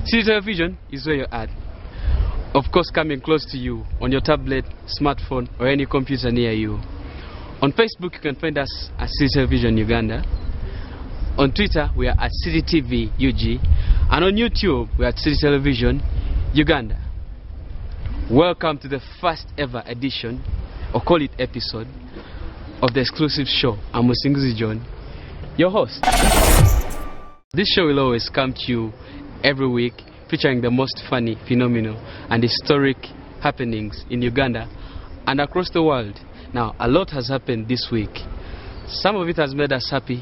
City Television is where you're at. Of course, coming close to you on your tablet, smartphone, or any computer near you. On Facebook, you can find us at City Television Uganda. On Twitter, we are at City TV UG. And on YouTube, we are at City Television Uganda. Welcome to the first ever edition, or call it episode, of the exclusive show. I'm Musinguzi John, your host. This show will always come to you every week, featuring the most funny, phenomenal, and historic happenings in Uganda and across the world. Now, a lot has happened this week. Some of it has made us happy,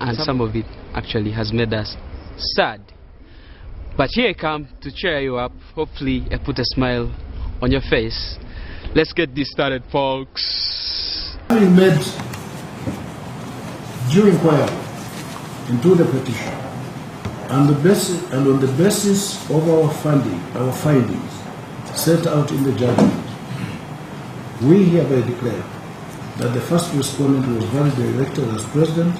and some of it actually has made us sad. But here I come to cheer you up. Hopefully, I put a smile on your face. Let's get this started, folks. We made due inquiry into the petition, and on the basis of our findings set out in the judgment, we hereby declare that the first respondent was validly elected as president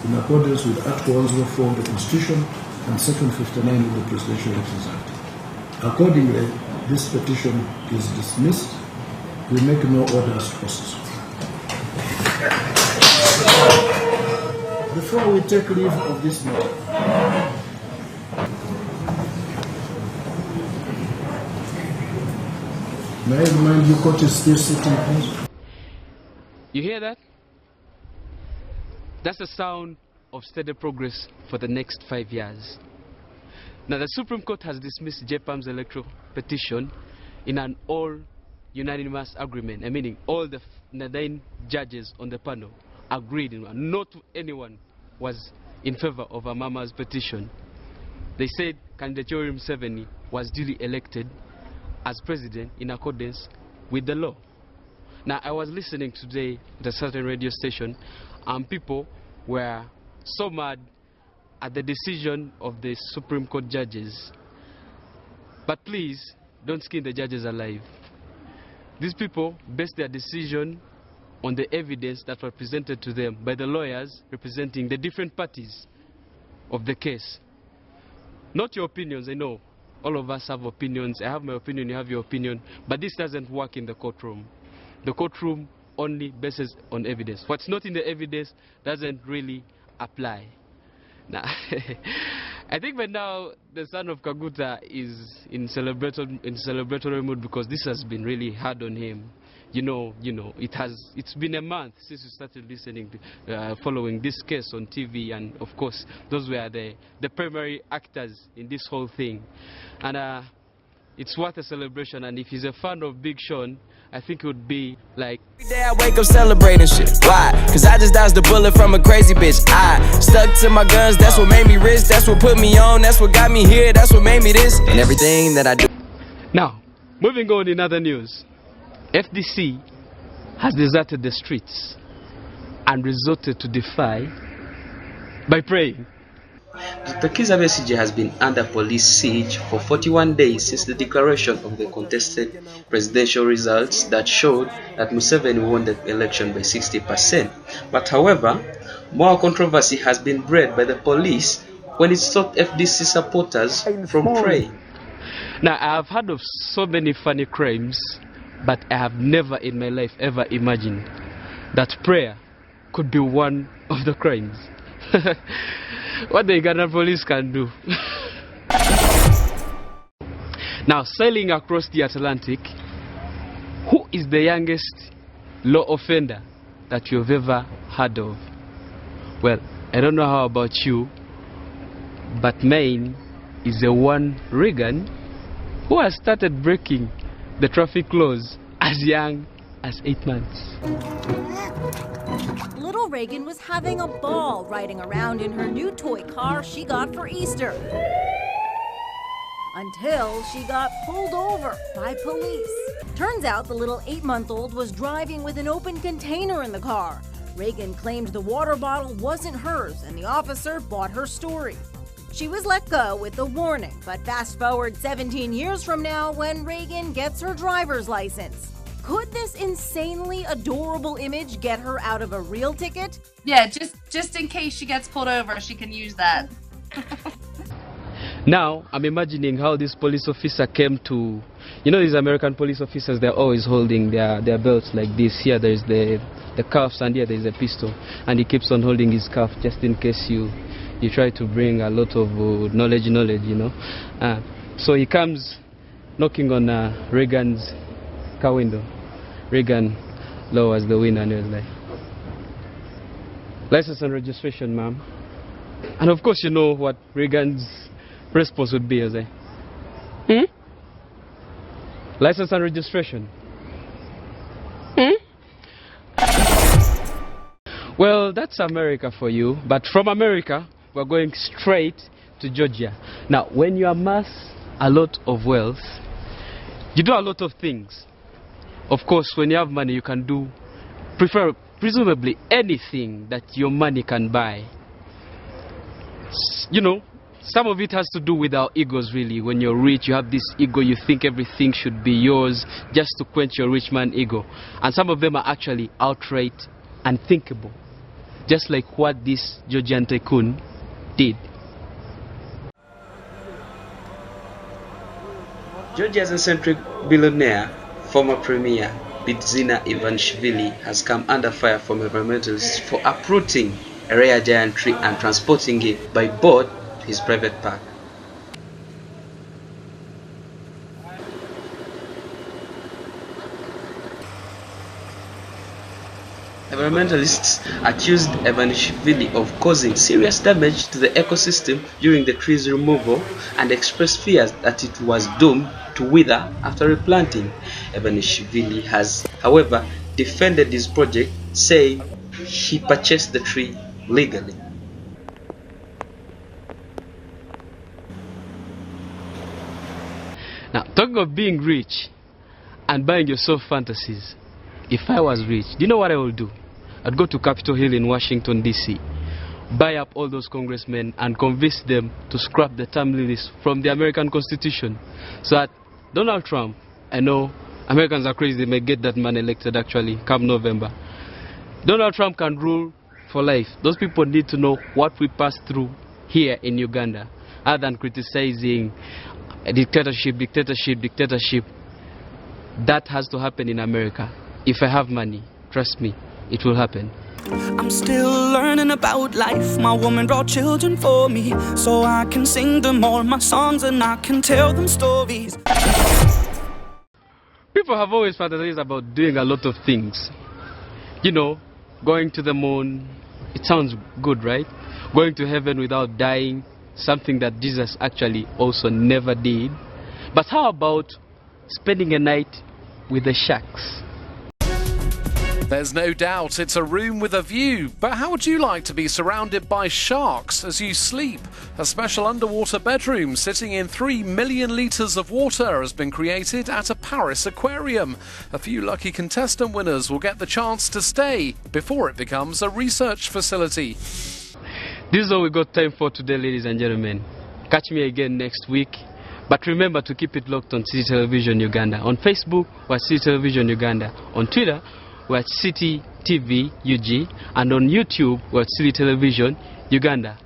in accordance with Article 104 of the Constitution and Section 59 of the Presidential Elections Act. Accordingly, this petition is dismissed. We make no orders to process. Before we take leave of this meeting, may I remind you, court is still sitting, please? You hear that? That's the sound of steady progress for the next 5 years. Now, the Supreme Court has dismissed JPAM's electoral petition in an all-unanimous agreement, meaning all the 9 judges on the panel agreed, not anyone was in favor of Amama's petition. They said candidate Yoweri Museveni was duly elected as president in accordance with the law. Now, I was listening today at a certain radio station, and people were so mad at the decision of the Supreme Court judges. But please, don't skin the judges alive. These people based their decision on the evidence that was presented to them by the lawyers representing the different parties of the case. Not your opinions, I know. All of us have opinions. I have my opinion, you have your opinion. But this doesn't work in the courtroom. The courtroom only bases on evidence. What's not in the evidence doesn't really apply. Now, I think by now the son of Kaguta is in celebratory mood because this has been really hard on him. You know, it's been a month since we started listening, following this case on TV, and of course, those were the primary actors in this whole thing. And it's worth a celebration, and if he's a fan of Big Sean, I think it would be like... Every day I wake up celebrating shit. Why? Cause I just dodged a bullet from a crazy bitch. I stuck to my guns, that's what made me rich, that's what put me on, that's what got me here, that's what made me this, and everything that I do. Now, moving on in other news, FDC has deserted the streets and resorted to defy by praying. Dr. Kizza Besigye has been under police siege for 41 days since the declaration of the contested presidential results that showed that Museveni won the election by 60%. But however, more controversy has been bred by the police when it stopped FDC supporters from praying. Now, I have heard of so many funny crimes, but I have never in my life ever imagined that prayer could be one of the crimes. What the Ugandan police can do. Now, sailing across the Atlantic, who is the youngest law offender that you've ever heard of? Well, I don't know how about you, but mine is the one Reagan who has started breaking the traffic laws as young as 8 months. Little Reagan was having a ball riding around in her new toy car she got for Easter. Until she got pulled over by police. Turns out the little 8-month-old was driving with an open container in the car. Reagan claimed the water bottle wasn't hers, and the officer bought her story. She was let go with a warning, but fast forward 17 years from now when Reagan gets her driver's license. Could this insanely adorable image get her out of a real ticket? Yeah, just in case she gets pulled over, she can use that. Now, I'm imagining how this police officer came to... You know these American police officers, they're always holding their belts like this. Here there's the cuffs and here there's a pistol. And he keeps on holding his cuff just in case you try to bring a lot of knowledge, you know. So he comes knocking on Reagan's car window. Reagan lowers the window and he was like, "License and registration, ma'am." And of course you know what Reagan's response would be. He was like, "License and registration." Well, that's America for you. But from America, we're going straight to Georgia. Now, when you amass a lot of wealth, you do a lot of things. Of course, when you have money, you can do presumably anything that your money can buy. You know, some of it has to do with our egos, really. When you're rich, you have this ego, you think everything should be yours just to quench your rich man ego. And some of them are actually outright unthinkable, just like what this Georgian tycoon did. Georgia's eccentric billionaire, former premier Bidzina Ivanishvili, has come under fire from environmentalists for uprooting a rare giant tree and transporting it by boat to his private park. Environmentalists accused Ivanishvili of causing serious damage to the ecosystem during the tree's removal and expressed fears that it was doomed to wither after replanting. Ivanishvili has, however, defended his project, saying he purchased the tree legally. Now, talking of being rich and buying yourself fantasies, if I was rich, do you know what I would do? I'd go to Capitol Hill in Washington, D.C., buy up all those congressmen and convince them to scrap the term limits from the American Constitution, so that Donald Trump, I know Americans are crazy, they may get that man elected actually come November. Donald Trump can rule for life. Those people need to know what we passed through here in Uganda, other than criticizing dictatorship. That has to happen in America. If I have money, trust me, it will happen. I'm still learning about life. My woman brought children for me, so I can sing them all my songs and I can tell them stories. People have always fantasized about doing a lot of things. You know, going to the moon, it sounds good, right? Going to heaven without dying, something that Jesus actually also never did. But how about spending a night with the sharks? There's no doubt it's a room with a view, but how would you like to be surrounded by sharks as you sleep? A special underwater bedroom sitting in 3 million litres of water has been created at a Paris aquarium. A few lucky contestant winners will get the chance to stay before it becomes a research facility. This is all we got time for today, ladies and gentlemen. Catch me again next week. But remember to keep it locked on City Television Uganda. On Facebook, we're City Television Uganda. On Twitter, we're at City TV UG, and on YouTube we're at City Television Uganda.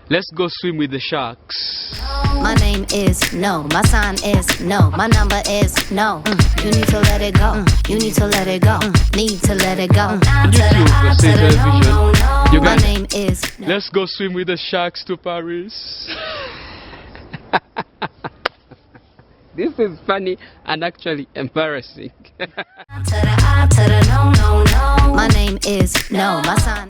Let's go swim with the sharks. My name is no, my sign is no, my number is no. You need to let it go. You need to let it go. Need to let it go. On YouTube we're City Television Uganda. My name is no. Let's go swim with the sharks to Paris. This is funny and actually embarrassing. My name is no, my sign